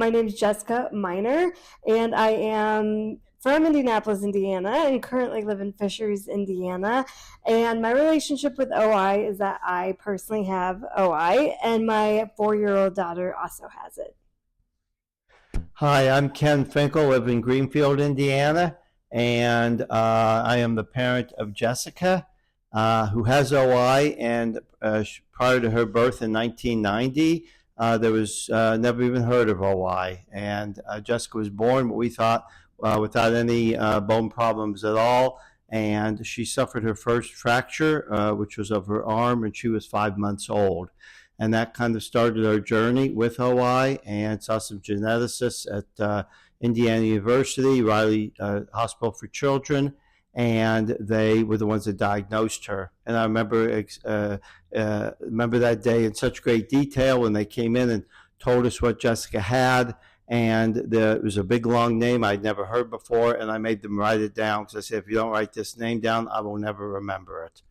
My name is Jessica Miner, and I am from Indianapolis, Indiana, and currently live in Fishers, Indiana. And my relationship with OI is that I personally have OI, and my 4-year-old daughter also has it. Hi, I'm Ken Finkel, live in Greenfield, Indiana, and I am the parent of Jessica, who has OI, and prior to her birth in 1990, there was never even heard of OI, and Jessica was born, what we thought, without any bone problems at all, and she suffered her first fracture, which was of her arm, and she was 5 months old. And that kind of started our journey with OI, and saw some geneticists at Indiana University, Riley Hospital for Children, and they were the ones that diagnosed her. And I remember that day in such great detail when they came in and told us what Jessica had. And it was a big, long name I'd never heard before, and I made them write it down because I said, if you don't write this name down, I will never remember it.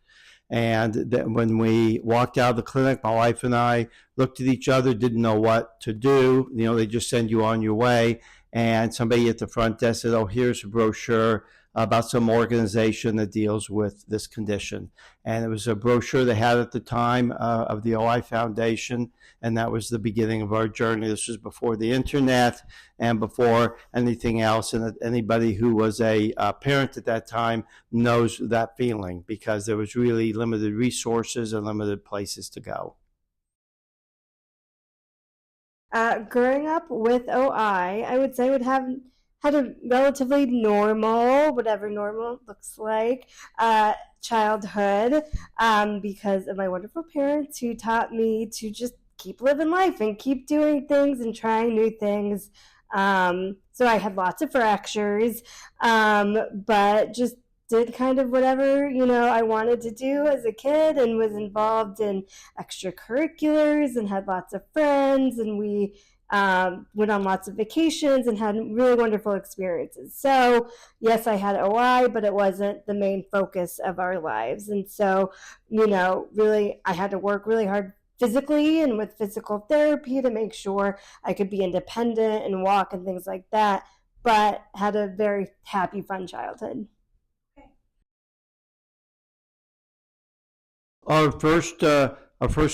And then when we walked out of the clinic, my wife and I looked at each other, didn't know what to do. You know, they just send you on your way. And somebody at the front desk said, oh, here's a brochure about some organization that deals with this condition. And it was a brochure they had at the time of the OI Foundation, and that was the beginning of our journey. This was before the internet and before anything else, and anybody who was a parent at that time knows that feeling, because there was really limited resources and limited places to go. Growing up with OI, I would say I would have had a relatively normal, whatever normal looks like, childhood, because of my wonderful parents who taught me to just keep living life and keep doing things and trying new things. So I had lots of fractures, but just did kind of whatever, I wanted to do as a kid, and was involved in extracurriculars and had lots of friends, and we went on lots of vacations and had really wonderful experiences. So yes, I had OI, but it wasn't the main focus of our lives. And so, really, I had to work really hard physically and with physical therapy to make sure I could be independent and walk and things like that, but had a very happy, fun childhood. Our first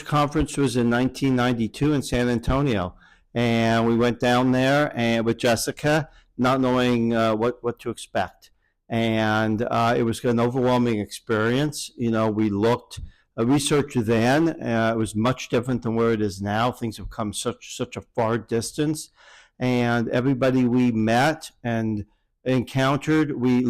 conference was in 1992 in San Antonio. And we went down there and with Jessica, not knowing what to expect. And it was an overwhelming experience. We looked, research then, it was much different than where it is now. Things have come such a far distance. And everybody we met and encountered, we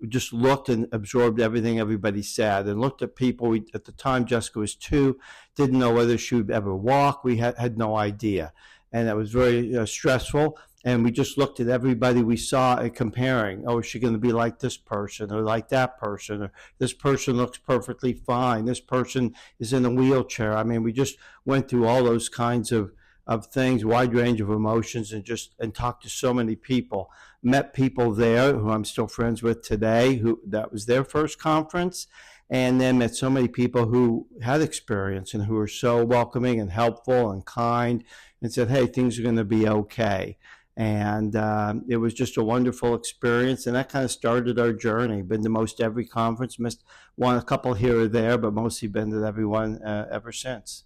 just looked and absorbed everything everybody said, and looked at people. At the time, Jessica was 2, didn't know whether she would ever walk. We had no idea. And it was very stressful. And we just looked at everybody we saw and comparing. Oh, is she going to be like this person or like that person? Or this person looks perfectly fine. This person is in a wheelchair. I mean, we just went through all those kinds of things, wide range of emotions, and talked to so many people. Met people there who I'm still friends with today, that was their first conference. And then met so many people who had experience and who were so welcoming and helpful and kind, and said, hey, things are going to be okay. And it was just a wonderful experience, and that kind of started our journey. Been to most every conference, missed a couple here or there, but mostly been to every one ever since.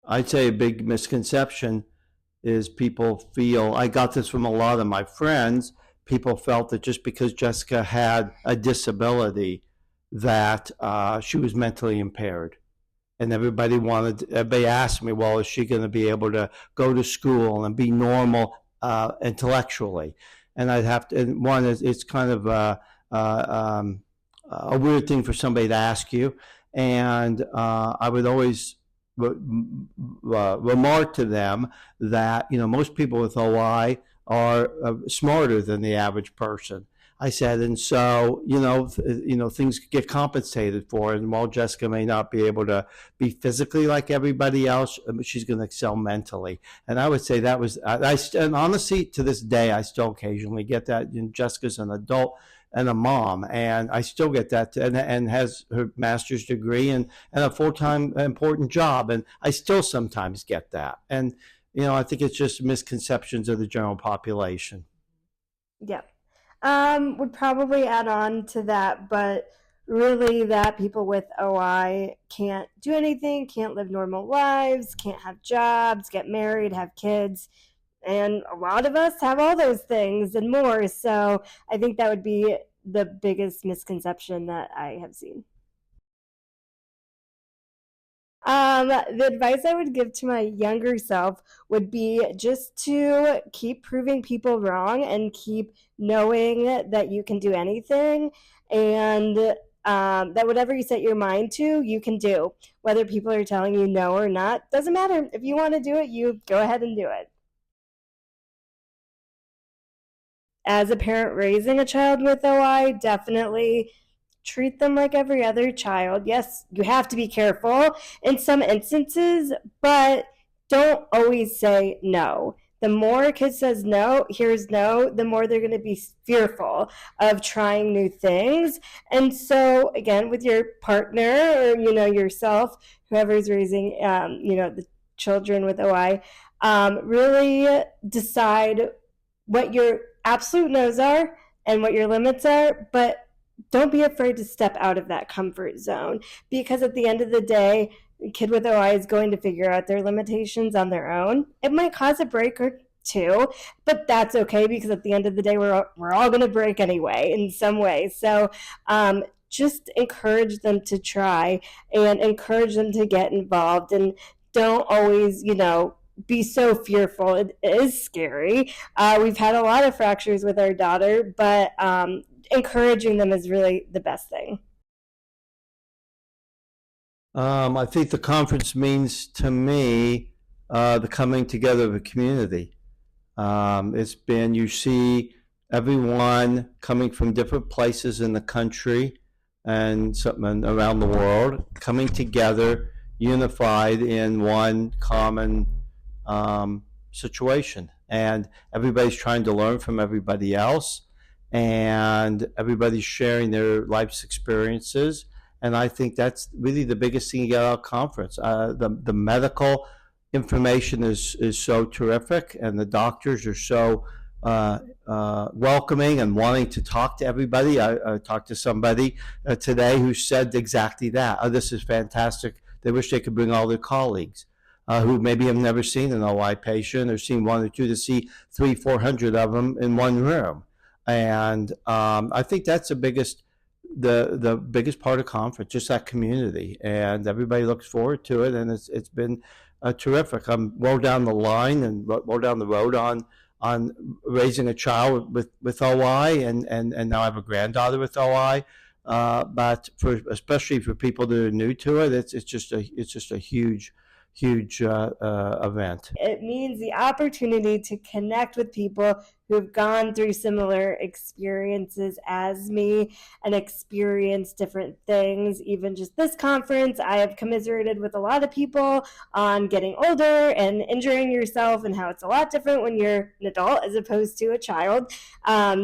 I'd say a big misconception is people feel, I got this from a lot of my friends, people felt that just because Jessica had a disability that she was mentally impaired. And everybody asked me, well, is she going to be able to go to school and be normal intellectually? And I'd have to, and one is, it's kind of a weird thing for somebody to ask you. And I would always remark to them that, most people with OI are smarter than the average person. I said, and so, things get compensated for. And while Jessica may not be able to be physically like everybody else, she's going to excel mentally. And I would say that was, and honestly, to this day, I still occasionally get that. Jessica's an adult. and a mom, and I still get that, and has her master's degree and a full-time important job, and I still sometimes get that. And I think it's just misconceptions of the general population. Yep. Would probably add on to that, but really that people with OI can't do anything, can't live normal lives, can't have jobs, get married, have kids. And a lot of us have all those things and more. So I think that would be the biggest misconception that I have seen. The advice I would give to my younger self would be just to keep proving people wrong and keep knowing that you can do anything, and that whatever you set your mind to, you can do. Whether people are telling you no or not, doesn't matter. If you want to do it, you go ahead and do it. As a parent raising a child with OI, definitely treat them like every other child. Yes, you have to be careful in some instances, but don't always say no. The more a kid says no, here's no, the more they're going to be fearful of trying new things. And so, again, with your partner or yourself, whoever's raising the children with OI, really decide what your absolute no's are and what your limits are, but don't be afraid to step out of that comfort zone, because at the end of the day, a kid with OI is going to figure out their limitations on their own. It might cause a break or two, but that's okay, because at the end of the day, we're all going to break anyway in some way. So just encourage them to try and encourage them to get involved, and don't always, be so fearful. It is scary. We've had a lot of fractures with our daughter, but encouraging them is really the best thing. I think the conference means to me the coming together of a community. You see everyone coming from different places in the country and around the world, coming together, unified in one common situation. And everybody's trying to learn from everybody else, and everybody's sharing their life's experiences. And I think that's really the biggest thing you get out of conference. The medical information is so terrific, and the doctors are so welcoming and wanting to talk to everybody. I talked to somebody today who said exactly that. Oh, this is fantastic. They wish they could bring all their colleagues who maybe have never seen an OI patient or seen one or two, to see 300-400 of them in one room. And I think that's the biggest part of conference, just that community, and everybody looks forward to it. And it's been terrific. I'm well down the line and well down the road on raising a child with OI, and now I have a granddaughter with OI. But especially for people that are new to it, it's just a huge event. It means the opportunity to connect with people who have gone through similar experiences as me and experienced different things. Even just this conference, I have commiserated with a lot of people on getting older and injuring yourself, and how it's a lot different when you're an adult as opposed to a child,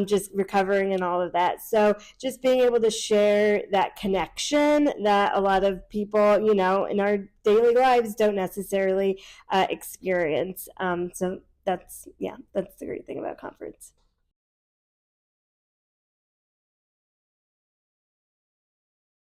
just recovering and all of that. So just being able to share that connection that a lot of people, in our daily lives don't necessarily experience. So that's the great thing about conference.